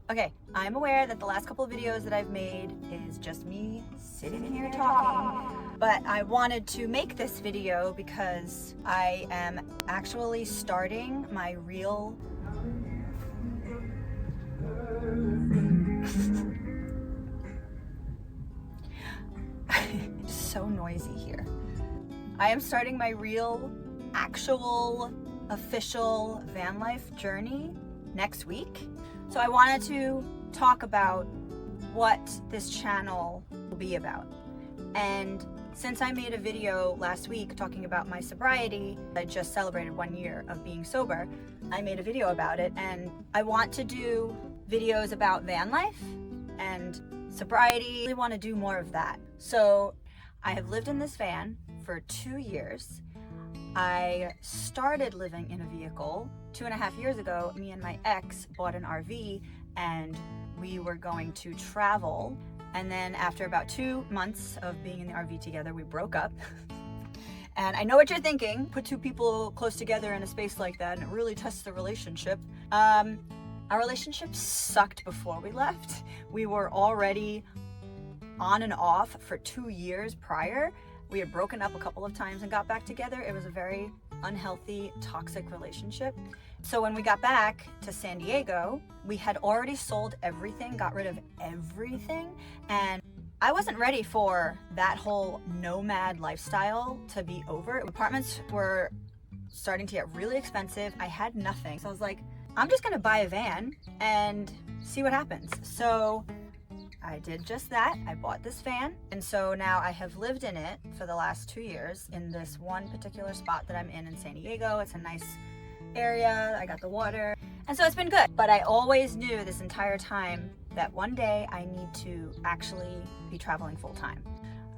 Okay, I'm aware that the last couple of videos that I've made is just me sitting here talking, but I wanted to make this video because I am actually starting my real so noisy here. I am starting my real, actual, official van life journey next week. So I wanted to talk about what this channel will be about. And since I made a video last week talking about my sobriety, I just celebrated 1 year of being sober. I made a video about it, and I want to do videos about van life and sobriety. I really want to do more of that. So I have lived in this van for 2 years. I started living in a vehicle 2.5 years ago. Me and my ex bought an RV and we were going to travel. And then after about 2 months of being in the RV together, we broke up. And I know what you're thinking, put two people close together in a space like that and it really tests the relationship. Our relationship sucked before we left. We were already on and off for 2 years prior. We had broken up a couple of times and got back together. It was a very unhealthy, toxic relationship. So when we got back to San Diego, we had already sold everything, got rid of everything, and I wasn't ready for that whole nomad lifestyle to be over. Apartments were starting to get really expensive. I had nothing. So I was like, I'm just gonna buy a van and see what happens. So I did just that. I bought this van, and so now I have lived in it for the last 2 years in this one particular spot that I'm in San Diego. It's a nice area. I got the water, and so it's been good. But I always knew this entire time that one day I need to actually be traveling full time.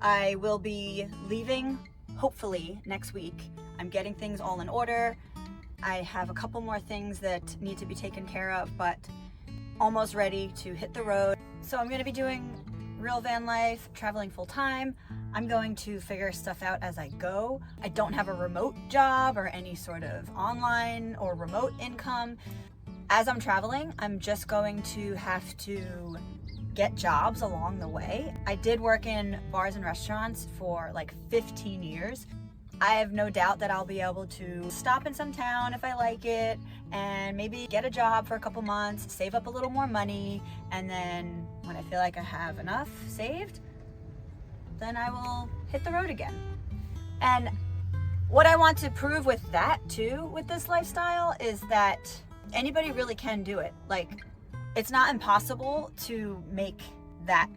I will be leaving hopefully next week. I'm getting things all in order. I have a couple more things that need to be taken care of, but almost ready to hit the road. So I'm going to be doing real van life, traveling full time. I'm going to figure stuff out as I go. I don't have a remote job or any sort of online or remote income. As I'm traveling, I'm just going to have to get jobs along the way. I did work in bars and restaurants for like 15 years. I have no doubt that I'll be able to stop in some town if I like it and maybe get a job for a couple months, save up a little more money, and then when I feel like I have enough saved, then I will hit the road again. And what I want to prove with that too, with this lifestyle, is that anybody really can do it. Like, it's not impossible to make that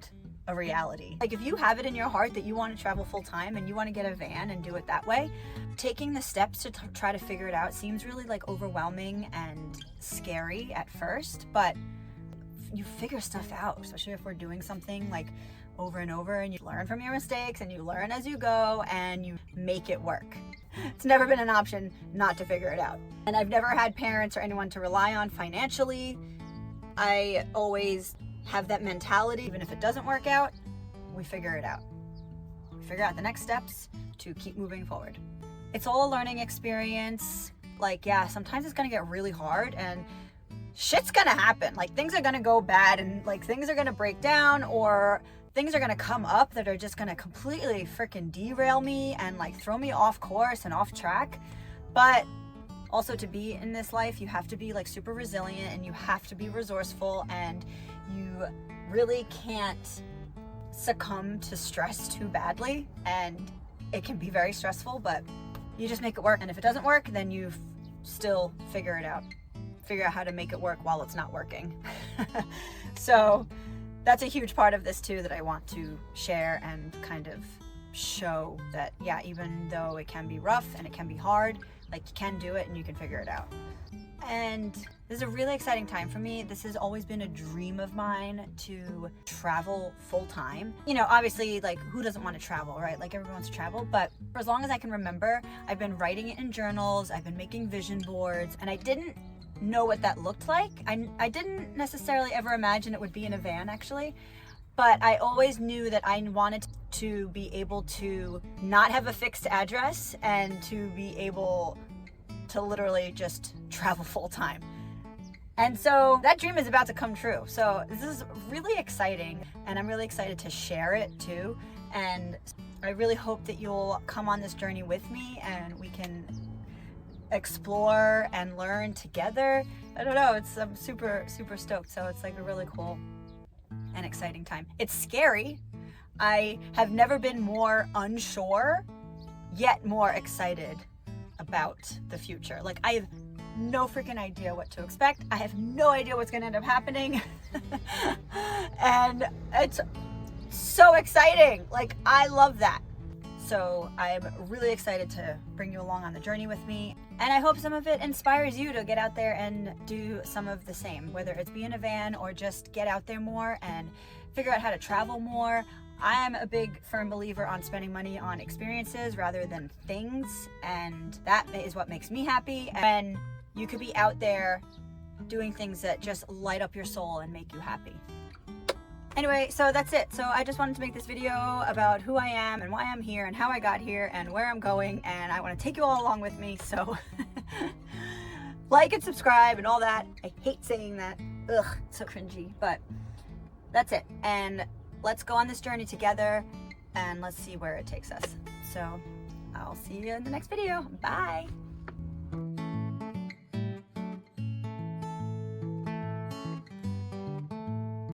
a reality. Like, if you have it in your heart that you want to travel full time and you want to get a van and do it that way, taking the steps to try to figure it out seems really like overwhelming and scary at first, but you figure stuff out, especially if we're doing something like over and over, and you learn from your mistakes and you learn as you go and you make it work. It's never been an option not to figure it out. And I've never had parents or anyone to rely on financially. I always have that mentality. Even if it doesn't work out, we figure it out. We figure out the next steps to keep moving forward. It's all a learning experience. Like, yeah, sometimes it's gonna get really hard and shit's gonna happen. Like, things are gonna go bad and like things are gonna break down, or things are gonna come up that are just gonna completely freaking derail me and like throw me off course and off track. But also, to be in this life, you have to be like super resilient and you have to be resourceful, and you really can't succumb to stress too badly. And it can be very stressful, but you just make it work. And if it doesn't work, then you still figure it out. Figure out how to make it work while it's not working. So that's a huge part of this too that I want to share and kind of show that, yeah, even though it can be rough and it can be hard, like, you can do it and you can figure it out. And this is a really exciting time for me. This has always been a dream of mine to travel full time. You know, obviously, like, who doesn't want to travel, right? Like, everyone wants to travel, but for as long as I can remember, I've been writing it in journals, I've been making vision boards, and I didn't know what that looked like. I didn't necessarily ever imagine it would be in a van, actually. But I always knew that I wanted to be able to not have a fixed address and to be able to literally just travel full time. And so that dream is about to come true. So this is really exciting, and I'm really excited to share it too. And I really hope that you'll come on this journey with me and we can explore and learn together. I don't know, I'm super stoked. So it's like a really cool and exciting time. It's scary. I have never been more unsure, yet more excited about the future. Like, I have no freaking idea what to expect. I have no idea what's gonna end up happening. And it's so exciting. Like, I love that. So I'm really excited to bring you along on the journey with me. And I hope some of it inspires you to get out there and do some of the same, whether it's be in a van or just get out there more and figure out how to travel more. I'm a big firm believer on spending money on experiences rather than things. And that is what makes me happy. And you could be out there doing things that just light up your soul and make you happy. Anyway, so that's it. So I just wanted to make this video about who I am and why I'm here and how I got here and where I'm going, and I want to take you all along with me. So like and subscribe and all that. I hate saying that. Ugh, it's so cringy, but that's it. And let's go on this journey together and let's see where it takes us. So I'll see you in the next video. Bye.